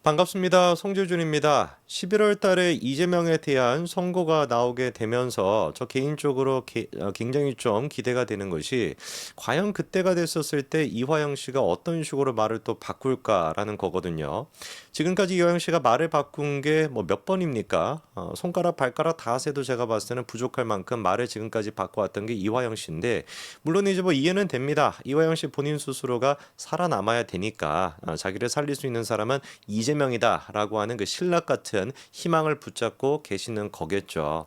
반갑습니다. 송재준입니다. 11월 달에 이재명에 대한 선고가 나오게 되면서 저 개인적으로 굉장히 좀 기대가 되는 것이 과연 그때가 됐었을 때 이화영 씨가 어떤 식으로 말을 또 바꿀까라는 거거든요. 지금까지 이화영 씨가 말을 바꾼 게 뭐 몇 번입니까? 손가락, 발가락 다 세도 제가 봤을 때는 부족할 만큼 말을 지금까지 바꿔왔던 게 이화영 씨인데 물론 이제 뭐 이해는 됩니다. 이화영 씨 본인 스스로가 살아남아야 되니까 자기를 살릴 수 있는 사람은 이재명이다라고 하는 그 신락 같은 희망을 붙잡고 계시는 거겠죠.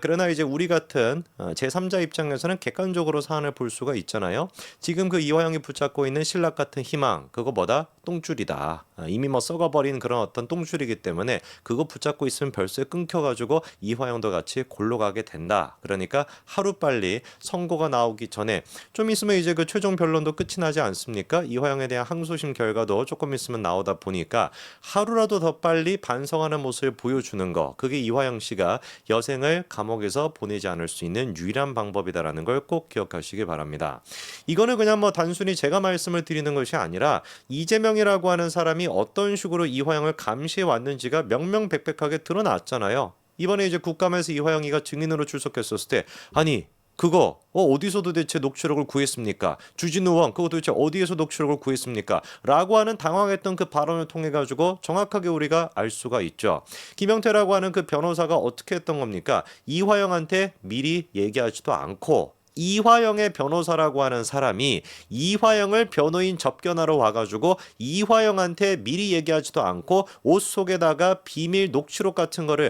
그러나 이제 우리 같은 제3자 입장에서는 객관적으로 사안을 볼 수가 있잖아요. 지금 그 이화영이 붙잡고 있는 신락 같은 희망, 그거 뭐다? 똥줄이다. 이미 뭐 썩어버린 그런 어떤 똥줄이기 때문에 그거 붙잡고 있으면 벌써 끊겨가지고 이화영도 같이 골로 가게 된다. 그러니까 하루빨리 선고가 나오기 전에 좀 있으면 이제 그 최종 변론도 끝이 나지 않습니까? 이화영에 대한 항소심 결과도 조금 있으면 나오다 보니까 하루라도 더 빨리 반성하는 모습을 보여주는 거, 그게 이화영 씨가 여생을 감옥에서 보내지 않을 수 있는 유일한 방법이다라는 걸 꼭 기억하시기 바랍니다. 이거는 그냥 뭐 단순히 제가 말씀을 드리는 것이 아니라 이재명이라고 하는 사람이 어떤 식으로 이화영을 감시해 왔는지가 명명백백하게 드러났잖아요. 이번에 이제 국감에서 이화영이가 증인으로 출석했었을 때 아니 그거 어디서 도대체 녹취록을 구했습니까? 주진우 의원 그거 도대체 어디에서 녹취록을 구했습니까? 라고 하는 당황했던 그 발언을 통해 가지고 정확하게 우리가 알 수가 있죠. 김영태라고 하는 그 변호사가 어떻게 했던 겁니까? 이화영한테 미리 얘기하지도 않고 이화영의 변호사라고 하는 사람이 이화영을 변호인 접견하러 와가지고 이화영한테 미리 얘기하지도 않고 옷 속에다가 비밀 녹취록 같은 거를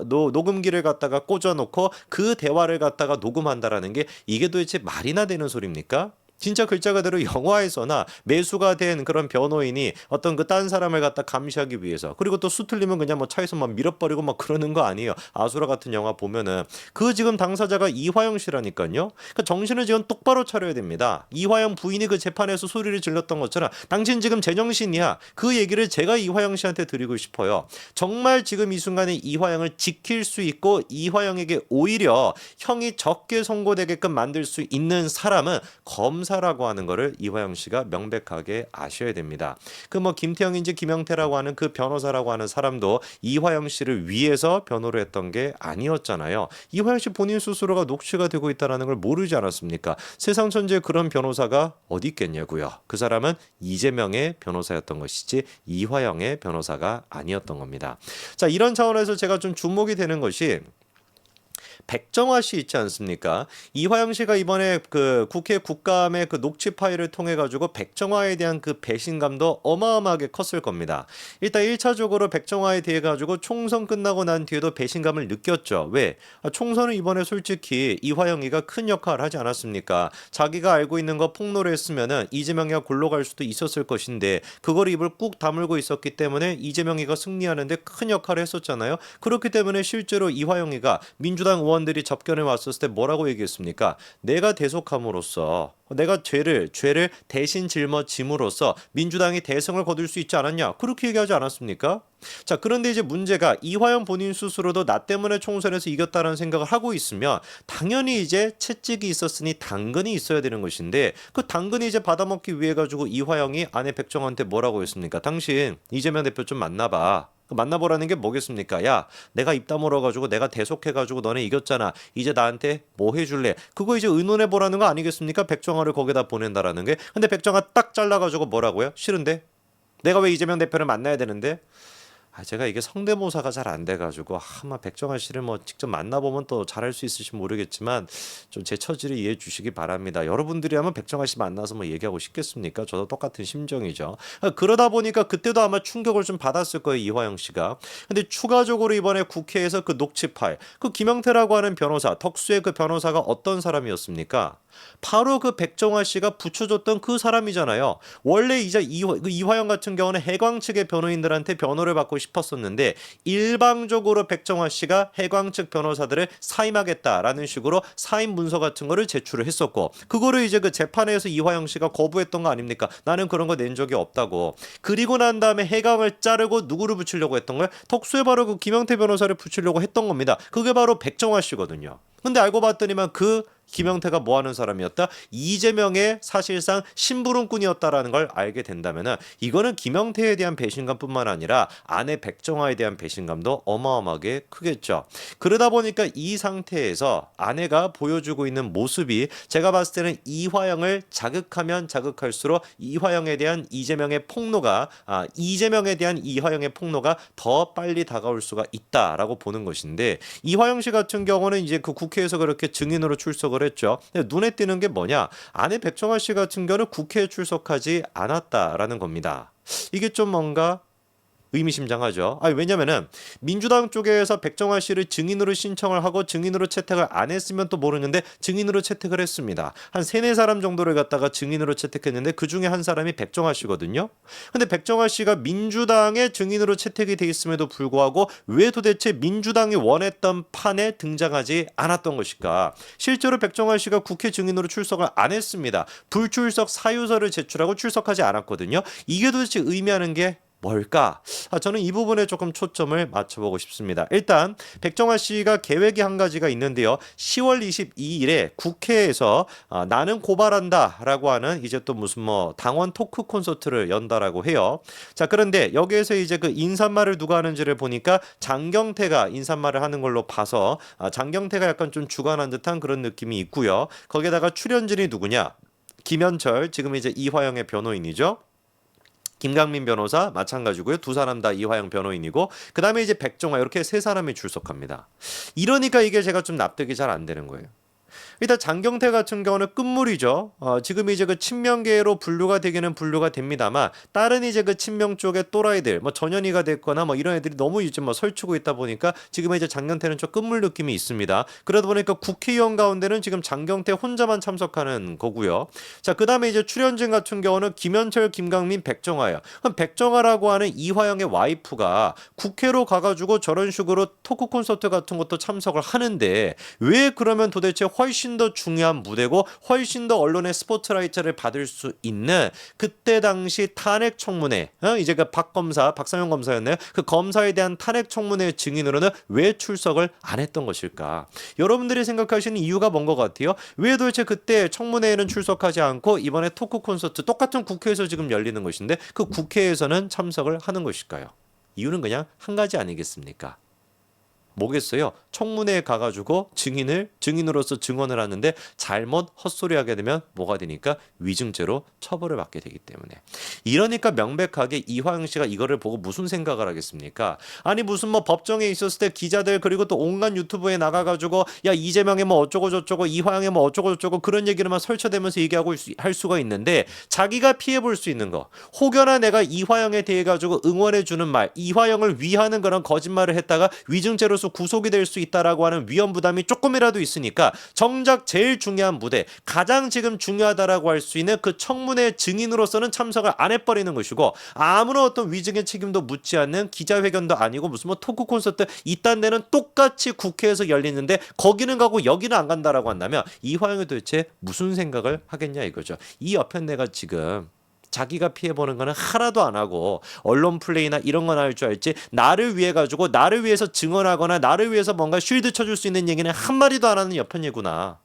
녹음기를 갖다가 꽂아놓고 그 대화를 갖다가 녹음한다라는 게 이게 도대체 말이나 되는 소리입니까? 진짜 글자 그대로 영화에서나 매수가 된 그런 변호인이 어떤 그 딴 사람을 갖다 감시하기 위해서 그리고 또 수틀리면 그냥 뭐 차에서 막 밀어버리고 막 그러는 거 아니에요. 아수라 같은 영화 보면은 그 지금 당사자가 이화영 씨라니까요. 그러니까 정신을 지금 똑바로 차려야 됩니다. 이화영 부인이 그 재판에서 소리를 질렀던 것처럼 당신 지금 제정신이야. 그 얘기를 제가 이화영 씨한테 드리고 싶어요. 정말 지금 이 순간에 이화영을 지킬 수 있고 이화영에게 오히려 형이 적게 선고되게끔 만들 수 있는 사람은 검사라고 하는 거를 이화영 씨가 명백하게 아셔야 됩니다. 그 뭐 김태형인지 김영태라고 하는 그 변호사라고 하는 사람도 이화영 씨를 위해서 변호를 했던 게 아니었잖아요. 이화영 씨 본인 스스로가 녹취가 되고 있다는 걸 모르지 않았습니까? 세상 천지에 그런 변호사가 어디 있겠냐고요. 그 사람은 이재명의 변호사였던 것이지 이화영의 변호사가 아니었던 겁니다. 자, 이런 차원에서 제가 좀 주목이 되는 것이 백정화 씨 있지 않습니까? 이화영 씨가 이번에 그 국회 국감의 그 녹취 파일을 통해 가지고 백정화에 대한 그 배신감도 어마어마하게 컸을 겁니다. 일단 1차적으로 백정화에 대해 가지고 총선 끝나고 난 뒤에도 배신감을 느꼈죠. 왜? 총선은 이번에 솔직히 이화영이가 큰 역할을 하지 않았습니까? 자기가 알고 있는 거 폭로를 했으면은 이재명이가 골로 갈 수도 있었을 것인데 그걸 입을 꾹 다물고 있었기 때문에 이재명이가 승리하는데 큰 역할을 했었잖아요. 그렇기 때문에 실제로 이화영이가 민주당 의원들이 접견해 왔었을 때 뭐라고 얘기했습니까? 내가 대속함으로써 내가 죄를 대신 짊어짐으로써 민주당이 대승을 거둘 수 있지 않았냐? 그렇게 얘기하지 않았습니까? 자, 그런데 이제 문제가 이화영 본인 스스로도 나 때문에 총선에서 이겼다는 생각을 하고 있으면 당연히 이제 채찍이 있었으니 당근이 있어야 되는 것인데 그 당근이 이제 받아먹기 위해 가지고 이화영이 아내 백정한테 뭐라고 했습니까? 당신 이재명 대표 좀 만나봐. 만나보라는 게 뭐겠습니까? 야, 내가 입 다물어가지고 내가 대속해가지고 너네 이겼잖아. 이제 나한테 뭐 해줄래? 그거 이제 의논해보라는 거 아니겠습니까? 백정화를 거기다 보낸다라는 게. 근데 백정화 딱 잘라가지고 뭐라고요? 싫은데? 내가 왜 이재명 대표를 만나야 되는데? 제가 이게 성대모사가 잘 안 돼가지고 아마 백정아 씨를 뭐 직접 만나보면 또 잘할 수 있을지 모르겠지만 좀 제 처지를 이해해 주시기 바랍니다. 여러분들이 하면 백정아 씨 만나서 뭐 얘기하고 싶겠습니까? 저도 똑같은 심정이죠. 그러다 보니까 그때도 아마 충격을 좀 받았을 거예요, 이화영 씨가. 근데 추가적으로 이번에 국회에서 그 녹취 파일, 그 김영태라고 하는 변호사, 덕수의 그 변호사가 어떤 사람이었습니까? 바로 그 백정화 씨가 붙여줬던 그 사람이잖아요. 원래 이제 이화영 같은 경우는 해광 측의 변호인들한테 변호를 받고 싶었었는데 일방적으로 백정화 씨가 해광 측 변호사들을 사임하겠다라는 식으로 사임 문서 같은 거를 제출을 했었고 그거를 이제 그 재판에서 이화영 씨가 거부했던 거 아닙니까? 나는 그런 거 낸 적이 없다고. 그리고 난 다음에 해광을 자르고 누구를 붙이려고 했던 거예요? 덕수에 바로 그 김영태 변호사를 붙이려고 했던 겁니다. 그게 바로 백정화 씨거든요. 근데 알고 봤더니만 그 김영태가 뭐 하는 사람이었다? 이재명의 사실상 심부름꾼이었다라는 걸 알게 된다면은 이거는 김영태에 대한 배신감뿐만 아니라 아내 백정화에 대한 배신감도 어마어마하게 크겠죠. 그러다 보니까 이 상태에서 아내가 보여주고 있는 모습이 제가 봤을 때는 이화영을 자극하면 자극할수록 이화영에 대한 이재명의 폭로가 이재명에 대한 이화영의 폭로가 더 빨리 다가올 수가 있다라고 보는 것인데 이화영 씨 같은 경우는 이제 그 국회에서 그렇게 증인으로 출석을 했죠. 눈에 띄는 게 뭐냐? 아내 백정화 씨 같은 경우는 국회에 출석하지 않았다라는 겁니다. 이게 좀 뭔가 의미심장하죠. 왜냐면은 민주당 쪽에서 백정화 씨를 증인으로 신청을 하고 증인으로 채택을 안 했으면 또 모르는데 증인으로 채택을 했습니다. 한 3-4사람 정도를 갖다가 증인으로 채택했는데 그중에 한 사람이 백정화 씨거든요. 근데 백정화 씨가 민주당의 증인으로 채택이 돼 있음에도 불구하고 왜 도대체 민주당이 원했던 판에 등장하지 않았던 것일까? 실제로 백정화 씨가 국회 증인으로 출석을 안 했습니다. 불출석 사유서를 제출하고 출석하지 않았거든요. 이게 도대체 의미하는 게 뭘까? 저는 이 부분에 조금 초점을 맞춰보고 싶습니다. 일단 백정화 씨가 계획이 한 가지가 있는데요. 10월 22일에 국회에서 나는 고발한다라고 하는 이제 또 무슨 뭐 당원 토크 콘서트를 연다라고 해요. 자, 그런데 여기에서 이제 그 인사말을 누가 하는지를 보니까 장경태가 인사말을 하는 걸로 봐서 장경태가 약간 좀 주관한 듯한 그런 느낌이 있고요. 거기에다가 출연진이 누구냐? 김현철, 지금 이제 이화영의 변호인이죠. 김강민 변호사 마찬가지고요. 2사람 다 이화영 변호인이고 그다음에 이제 백정화 이렇게 3사람이 출석합니다. 이러니까 이게 제가 좀 납득이 잘 안 되는 거예요. 일단 장경태 같은 경우는 끝물이죠. 지금 이제 그 친명계로 분류가 되기는 분류가 됩니다만 다른 이제 그 친명 쪽의 또라이들 뭐 전현희가 됐거나 뭐 이런 애들이 너무 이제 뭐 설치고 있다 보니까 지금 이제 장경태는 좀 끝물 느낌이 있습니다. 그러다 보니까 국회의원 가운데는 지금 장경태 혼자만 참석하는 거고요. 자, 그다음에 이제 출연진 같은 경우는 김현철, 김강민, 백정화예요. 그럼 백정화라고 하는 이화영의 와이프가 국회로 가가지고 저런 식으로 토크 콘서트 같은 것도 참석을 하는데 왜 그러면 도대체 훨씬 더 중요한 무대고 훨씬 더 언론의 스포트라이트를 받을 수 있는 그때 당시 탄핵 청문회 이제 그 박상현 검사였네요. 그 검사에 대한 탄핵 청문회 증인으로는 왜 출석을 안 했던 것일까? 여러분들이 생각하시는 이유가 뭔 것 같아요? 왜 도대체 그때 청문회에는 출석하지 않고 이번에 토크 콘서트 똑같은 국회에서 지금 열리는 것인데 그 국회에서는 참석을 하는 것일까요? 이유는 그냥 한 가지 아니겠습니까? 뭐겠어요? 청문회에 가가지고 증인으로서 증언을 하는데 잘못 헛소리하게 되면 뭐가 되니까 위증죄로 처벌을 받게 되기 때문에 이러니까 명백하게 이화영 씨가 이거를 보고 무슨 생각을 하겠습니까? 아니 무슨 뭐 법정에 있었을 때 기자들 그리고 또 온갖 유튜브에 나가가지고 야 이재명이 뭐 어쩌고 저쩌고 이화영이 뭐 어쩌고 저쩌고 그런 얘기를만 설쳐대면서 얘기하고 할 수가 있는데 자기가 피해볼 수 있는 거 혹여나 내가 이화영에 대해 가지고 응원해주는 말 이화영을 위하는 그런 거짓말을 했다가 위증죄로서 구속이 될 수 있다라고 하는 위험 부담이 조금이라도 있으니까 정작 제일 중요한 무대 가장 지금 중요하다라고 할 수 있는 그 청문회 증인으로서는 참석을 안 해버리는 것이고 아무런 어떤 위증의 책임도 묻지 않는 기자회견도 아니고 무슨 뭐 토크 콘서트 이딴 데는 똑같이 국회에서 열리는데 거기는 가고 여기는 안 간다라고 한다면 이화영이 도대체 무슨 생각을 하겠냐 이거죠. 이 여편네가 지금 자기가 피해보는 거는 하나도 안 하고 언론 플레이나 이런 건 할 줄 알지 나를 위해 가지고 나를 위해서 증언하거나 나를 위해서 뭔가 쉴드 쳐줄 수 있는 얘기는 한마디도 안 하는 여편이구나.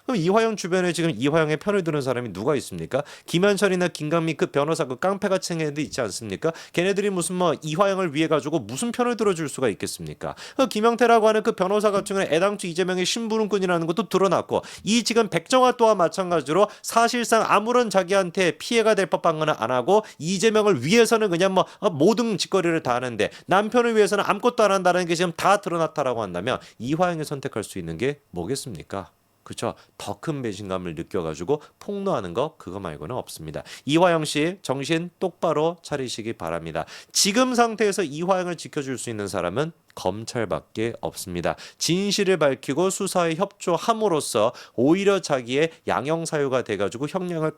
그럼 이화영 주변에 지금 이화영의 편을 드는 사람이 누가 있습니까? 김현철이나 김강민 그 변호사 그 깡패같이 생긴 애들 있지 않습니까? 걔네들이 무슨 뭐 이화영을 위해 가지고 무슨 편을 들어줄 수가 있겠습니까? 그 김영태라고 하는 그 변호사 같은 경우는 애당초 이재명의 심부름꾼이라는 것도 드러났고 이 지금 백정화 또한 마찬가지로 사실상 아무런 자기한테 피해가 될 법한 거는 안 하고 이재명을 위해서는 그냥 뭐 모든 짓거리를 다 하는데 남편을 위해서는 아무것도 안 한다는 게 지금 다 드러났다라고 한다면 이화영이 선택할 수 있는 게 뭐겠습니까? 그렇죠. 더 큰 배신감을 느껴가지고 폭로하는 거 그거 말고는 없습니다. 이화영 씨 정신 똑바로 차리시기 바랍니다. 지금 상태에서 이화영을 지켜줄 수 있는 사람은 검찰밖에 없습니다. 진실을 밝히고 수사에 협조함으로써 오히려 자기의 양형사유가 돼가지고 형량을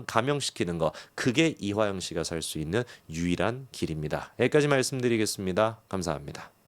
감형시키는 거 그게 이화영 씨가 살 수 있는 유일한 길입니다. 여기까지 말씀드리겠습니다. 감사합니다.